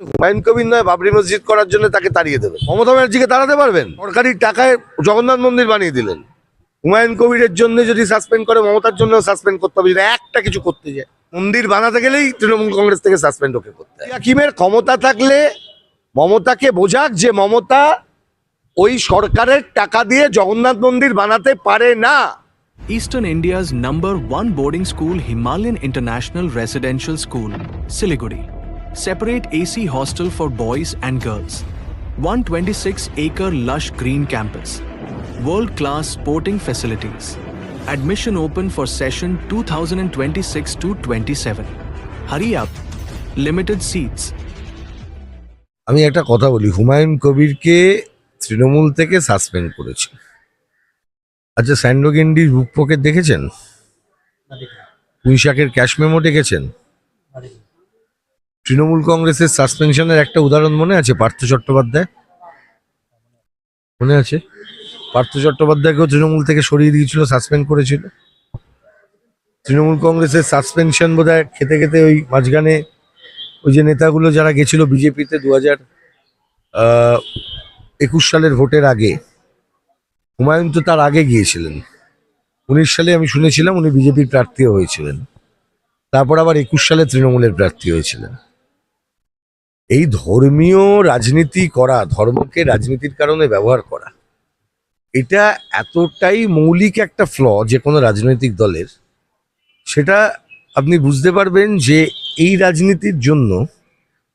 হুমায়ুন কবির নয় বাবরি মসজিদ করার জন্য তাকে তাড়িয়ে দেবেন। মমতা ব্যানার্জিকে তাড়াতে পারবেন? সরকারি টাকায় জগন্নাথ মন্দির বানিয়ে দিলেন। হুমায়ুন কবিরের জন্য যদি সাসপেন্ড করে, মমতার জন্য সাসপেন্ড করতে হবে। যদি একটা কিছু করতে যায়, মন্দির বানাতে গেলেই তৃণমূল কংগ্রেস থেকে সাসপেন্ড ওকে করতে হয়। হাকিমের ক্ষমতা থাকলে মমতাকে বোঝাক যে মমতা ওই সরকারের টাকা দিয়ে জগন্নাথ মন্দির বানাতে পারে না। Eastern India's #1 boarding school, Himalayan International Residential School, Siliguri. Separate AC hostel for boys and girls. 126-acre lush green campus. World-class sporting facilities. Admission open for session 2026-27. Hurry up. Limited seats. আমি একটা কথা বলি, হুমায়ুন কবিরকে তৃণমূল থেকে suspend করেছে। আচ্ছা, স্যান্ডোগেন্ডির রূপপোকেট দেখেছেন? পুঁইশাকের cash memo দেখেছেন? তৃণমূল কংগ্রেসের সাসপেনশনের একটা উদাহরণ মনে আছে? পার্থ চট্টোপাধ্যায় মনে আছে? পার্থ চট্টোপাধ্যায়কেও তৃণমূল থেকে সরিয়ে দিয়েছিল, সাসপেন্ড করেছিল। তৃণমূল কংগ্রেসের সাসপেনশন বোধহয় খেতে খেতে ওই মাঝখানে ওই যে নেতাগুলো যারা গেছিল বিজেপিতে 2021 সালের ভোটের আগে, হুমায়ুন তো তার আগে গিয়েছিলেন। 19 সালে আমি শুনেছিলাম উনি বিজেপির প্রার্থীও হয়েছিলেন, তারপর আবার 21 সালে তৃণমূলের প্রার্থী হয়েছিলেন। এই ধর্মীয় রাজনীতি করা, ধর্মকে রাজনীতির কারণে ব্যবহার করা, এটা এতটাই মৌলিক একটা ফ্ল যে কোনো রাজনৈতিক দলের, সেটা আপনি বুঝতে পারবেন যে এই রাজনীতির জন্য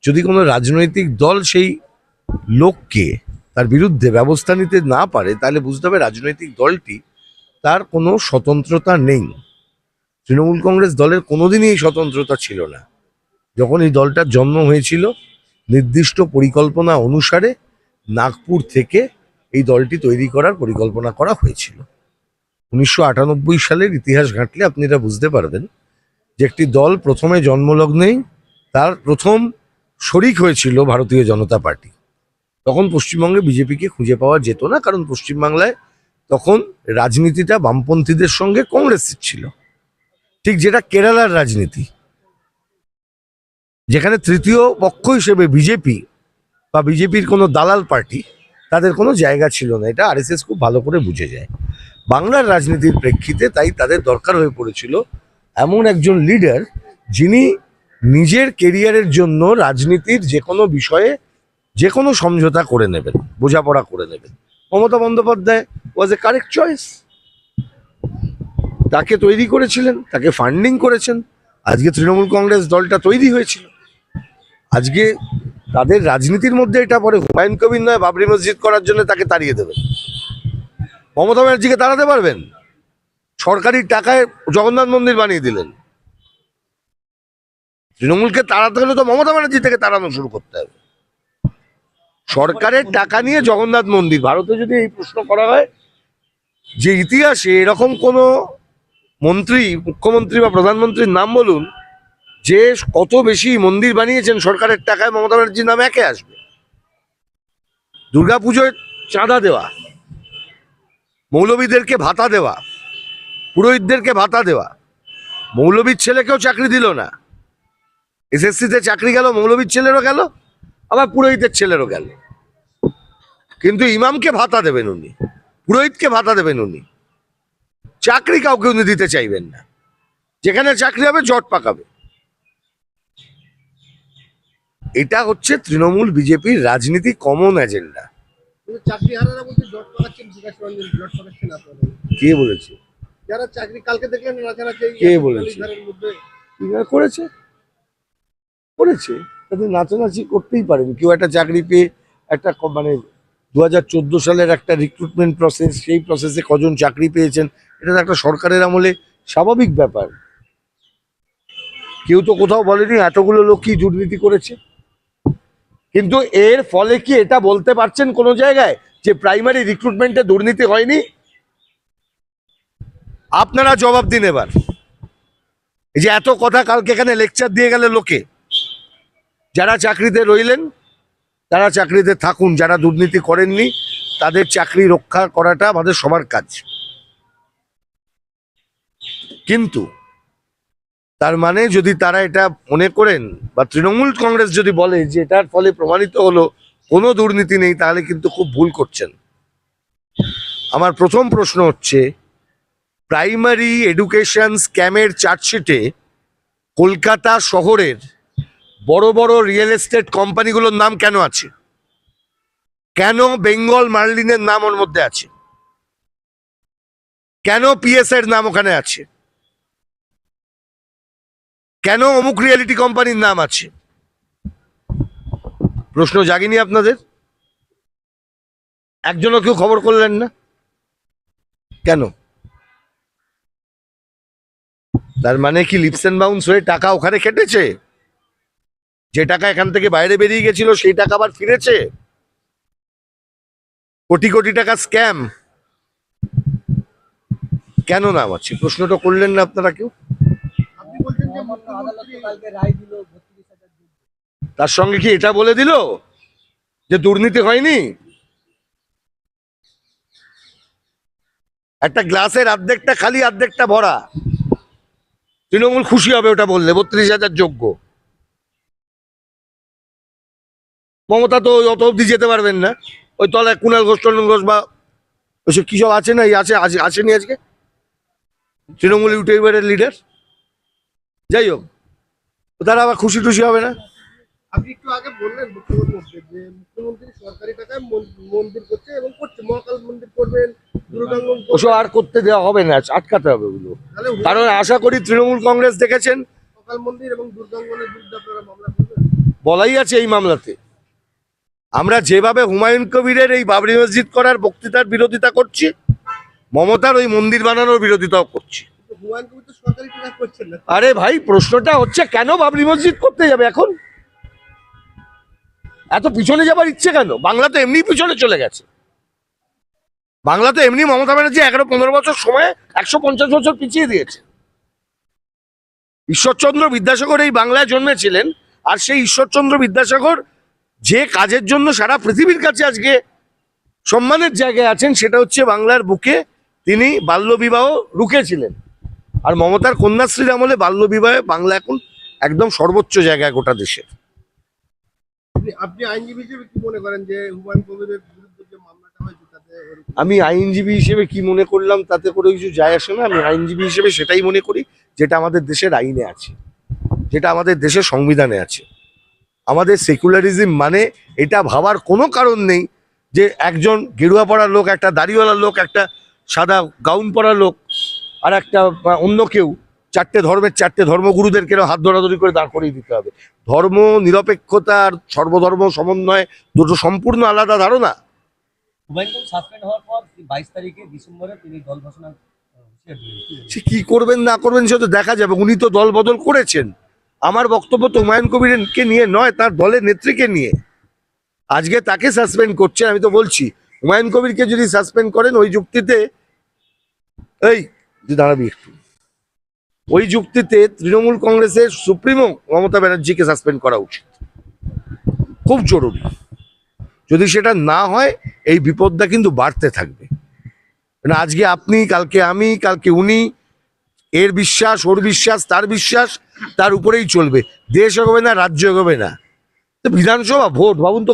যদি কোনো রাজনৈতিক দল সেই লোককে তার বিরুদ্ধে ব্যবস্থা নিতে না পারে, তাহলে বুঝতে হবে রাজনৈতিক দলটি তার কোনো স্বতন্ত্রতা নেই। তৃণমূল কংগ্রেস দলের কোনোদিনই এই স্বতন্ত্রতা ছিল না। যখন এই দলটার জন্ম হয়েছিল, নির্দিষ্ট পরিকল্পনা অনুসারে নাগপুর থেকে এই দলটি তৈরি করার পরিকল্পনা করা হয়েছিল। 1998 সালের ইতিহাস ঘাঁটলে আপনি এটা বুঝতে পারবেন যে একটি দল প্রথমে জন্মলগ্নেই তার প্রথম শরিক হয়েছিল ভারতীয় জনতা পার্টি। তখন পশ্চিমবঙ্গে বিজেপিকে খুঁজে পাওয়া যেত না, কারণ পশ্চিমবাংলায় তখন রাজনীতিটা বামপন্থীদের সঙ্গে কংগ্রেসের ছিল, ঠিক যেটা কেরালার রাজনীতি, যেখানে তৃতীয় পক্ষ হিসেবে বিজেপি বা বিজেপির কোনো দালাল পার্টি তাদের কোনো জায়গা ছিল না। এটা আরএসএস খুব ভালো করে বুঝে যায়। বাংলার রাজনীতির প্রেক্ষিতে তাই তাদের দরকার হয়ে পড়েছিল এমন একজন লিডার যিনি নিজের কেরিয়ারের জন্য রাজনীতির যে কোনো বিষয়ে যে কোনো সমঝোতা করে নেবেন, বোঝাপড়া করে নেবেন। মমতা বন্দ্যোপাধ্যায় ওয়াজ এ কারেক্ট চয়েস। তাকে তৈরি করেছিলেন, তাকে ফান্ডিং করেছেন। আজকে তৃণমূল কংগ্রেস দলটা তৈরি হয়েছিল। আজকে তাদের রাজনীতির মধ্যে এটা পড়ে, হুমায়ুন কবির নয় বাবরি মসজিদ করার জন্য তাকে তাড়িয়ে দেবেন। মমতা ব্যানার্জিকে তাড়াতে পারবেন? সরকারি টাকায় জগন্নাথ মন্দির বানিয়ে দিলেন। তৃণমূলকে তাড়াতে হলে তো মমতা ব্যানার্জি থেকে তাড়ানো শুরু করতে হবে। সরকারের টাকা নিয়ে জগন্নাথ মন্দির, ভারতে যদি এই প্রশ্ন করা হয় যে ইতিহাসে এরকম কোনো মন্ত্রী, মুখ্যমন্ত্রী বা প্রধানমন্ত্রীর নাম বলুন যে কত বেশি মন্দির বানিয়েছেন সরকারের টাকায়, মমতা ব্যানার্জির নাম একে আসবে। দুর্গাপুজোয় চাঁদা দেওয়া, মৌলবীদেরকে ভাতা দেওয়া, পুরোহিতদেরকে ভাতা দেওয়া, মৌলবীর ছেলেকেও চাকরি দিল না। এসএসসিতে চাকরি গেল, মৌলবীর ছেলেরও গেল, আবার পুরোহিতের ছেলেরও গেল। কিন্তু ইমামকে ভাতা দেবেন উনি, পুরোহিতকে ভাতা দেবেন উনি, চাকরি কাউকে উনি দিতে চাইবেন না। যেখানে চাকরি হবে জট পাকাবে। এটা হচ্ছে তৃণমূল বিজেপির রাজনীতি কমন এজেন্ডা। কে বলেছে? যারা চাকরি কালকে দেখলেন নাচানাচি, কে বলেছে? করেছে করেছে তাদের নাচানাচি করতেই পারেন। কেউ একটা চাকরি পেয়ে একটা মানে 2014 সালের একটা রিক্রুটমেন্ট প্রসেস, সেই প্রসেসে কজন চাকরি পেয়েছেন, এটা তো একটা সরকারের আমলে স্বাভাবিক ব্যাপার। কেউ তো কোথাও বলেনি এতগুলো লোক কি দুর্নীতি করেছে। কিন্তু এর ফলে কি এটা বলতে পারছেন কোনো জায়গায় যে প্রাইমারি রিক্রুটমেন্টে দুর্নীতি হয়নি? আপনারা জবাব দিন এবার। এই যে এত কথা কালকে এখানে লেকচার দিয়ে গেলে লোকে, যারা চাকরিতে রইলেন তারা চাকরিতে থাকুন, যারা দুর্নীতি করেননি তাদের চাকরি রক্ষা করাটা আমাদের সবার কাজ। কিন্তু তার মানে যদি তারা এটা মনে করেন বা তৃণমূল কংগ্রেস যদি বলে যে এটার ফলে প্রমাণিত হলো কোনো দুর্নীতি নেই, তাহলে কিন্তু খুব ভুল করছেন। আমার প্রথম প্রশ্ন হচ্ছে, প্রাইমারি এডুকেশন স্ক্যামের চার্জশিটে কলকাতা শহরের বড় বড় রিয়েল এস্টেট কোম্পানিগুলোর নাম কেন আছে? কেন বেঙ্গল মার্লিনের নাম ওর মধ্যে আছে? কেন পিএস এর নাম ওখানে আছে? কেন অমুক রিয়েলিটি কোম্পানির নাম আছে? প্রশ্ন জাগেনি আপনাদের? একজনও কেউ খবর করলেন না কেন? তার মানে কি লিপস এন্ড বাউন্স হয়ে টাকা ওখানে কেটেছে? যে টাকা এখান থেকে বাইরে বেরিয়ে গেছিল সেই টাকা আবার ফিরেছে? কোটি কোটি টাকা স্ক্যাম কেন নাম আছে? প্রশ্নটা করলেন না আপনারা কেউ? আপনি বলছেন যে মুখ্যমন্ত্রী তার সঙ্গে কি এটা বলে দিল যে দুর্নীতি হয়নি? একটা গ্লাসের অর্ধেকটা খালি অর্ধেকটা ভরা, তৃণমূল খুশি হবে ওটা বললে 32,000 যোগ্য। মমতা তো অত অব্দি যেতে পারবেন না, ওই তলায় কুণাল ঘোষ টন্ডন ঘোষ বা ওইসব কি সব আছে না, এই আছে আসেনি আজকে তৃণমূল ইউটিউবারের লিডার। যাই হোক, তারা আবার খুশি টুশি হবে না। আপনি একটু আগে বললেন মুখ্যমন্ত্রী যে মুখ্যমন্ত্রী সরকারি টাকায় মন্দির করছে এবং করছে, মহাকাল মন্দির করবেন, দুর্গাঙ্গন করবেন। ওসব আর করতে দেওয়া হবে না, আটকাতে হবে ওগুলো। তাহলে কারণ আশা করি তৃণমূল কংগ্রেস দেখেছেন, মহাকাল মন্দির এবং দুর্গাঙ্গনের বিরুদ্ধে আপনারা মামলা করবেন। বলাই আছে এই মামলাতে। আমরা যেভাবে হুমায়ুন কবিরের এই বাবরি মসজিদ করার বক্তৃতার বিরোধিতা করছি, মমতার ওই মন্দির বানানোর বিরোধিতাও করছি। কিন্তু হুমায়ুন কবির তো সরকারি টাকায় করছেন না। আরে ভাই, প্রশ্নটা হচ্ছে কেন বাবরি মসজিদ করতে যাবে এখন? এত পিছনে যাবার ইচ্ছে কেন? বাংলা তো এমনি পিছনে চলে গেছে। বাংলা তো এমনি মমতা ব্যানার্জি 11-15 বছর সময় 150 বছর পিছিয়ে দিয়েছে। ঈশ্বরচন্দ্র বিদ্যাসাগর এই বাংলায় জন্মেছিলেন, আর সেই ঈশ্বরচন্দ্র বিদ্যাসাগর যে কাজের জন্য সারা পৃথিবীর কাছে আজকে সম্মানের জায়গায় আছেন, সেটা হচ্ছে বাংলার বুকে তিনি বাল্যবিবাহ রুখেছিলেন। আর মমতার কন্যাশ্রীর আমলে বাল্যবিবাহে বাংলা এখন একদম সর্বোচ্চ জায়গায় গোটা দেশে। আপনি আইনজীবী হিসেবে কি মনে করেন যে হুমায়ুন কবিরের বিরুদ্ধে যে মামলাটা হয়েছে তাতে আমি আইনজীবী হিসেবে কি মনে করলাম তাতে করে কিছু যায় আসে না। আমি আইনজীবী হিসেবে সেটাই মনে করি যেটা আমাদের দেশের আইনে আছে, যেটা আমাদের দেশের সংবিধানে আছে। আমাদের সেকুলারিজম মানে এটা ভাবার কোনো কারণ নেই যে একজন গেরুয়া পড়া লোক, একটা দাড়িওয়ালা লোক, একটা সাদা গাউন পরা লোক, আর একটা অন্য কেউ, চারটে ধর্মগুরুদের কেন হাত ধরাধরি করে দাঁড় করিয়ে দিতে হবে? ধর্ম নিরপেক্ষতা আর সর্বধর্ম সমন্বয় দুটো সম্পূর্ণ আলাদা ধারণা। হুমায়ুন কবির সাসপেন্ড হওয়ার পর 22 তারিখে ডিসেম্বরে তিনি দল ঘোষণা হুঁশিয়ার দিলেন। সে কি করবেন না করবেন সে তো দেখা যাবে। উনি তো দল বদল করেছেন। আমার বক্তব্য তো হুমায়ুন কবিরকে নিয়ে নয়, তার দলের নেত্রীকে নিয়ে। আজকে তাকে সাসপেন্ড করছেন, আমি তো বলছি হুমায়ুন কবিরকে যদি সাসপেন্ড করেন ওই যুক্তিতে, এই তুই দাঁড়াবি একটু, ওই যুক্তিতে তৃণমূল কংগ্রেসের সুপ্রিমো মমতা ব্যানার্জিকে সাসপেন্ড করা উচিত, খুব জরুরি। যদি সেটা না হয় এই বিপদটা কিন্তু বাড়তে থাকবে। মানে আজকে আপনি, কালকে আমি, কালকে উনি, এর বিশ্বাস, ওর বিশ্বাস, তার বিশ্বাস, তার উপরেই চলবে। দেশ এগোবে না, রাজ্য এগোবে না। তো বিধানসভা ভোট ভাবুন তো।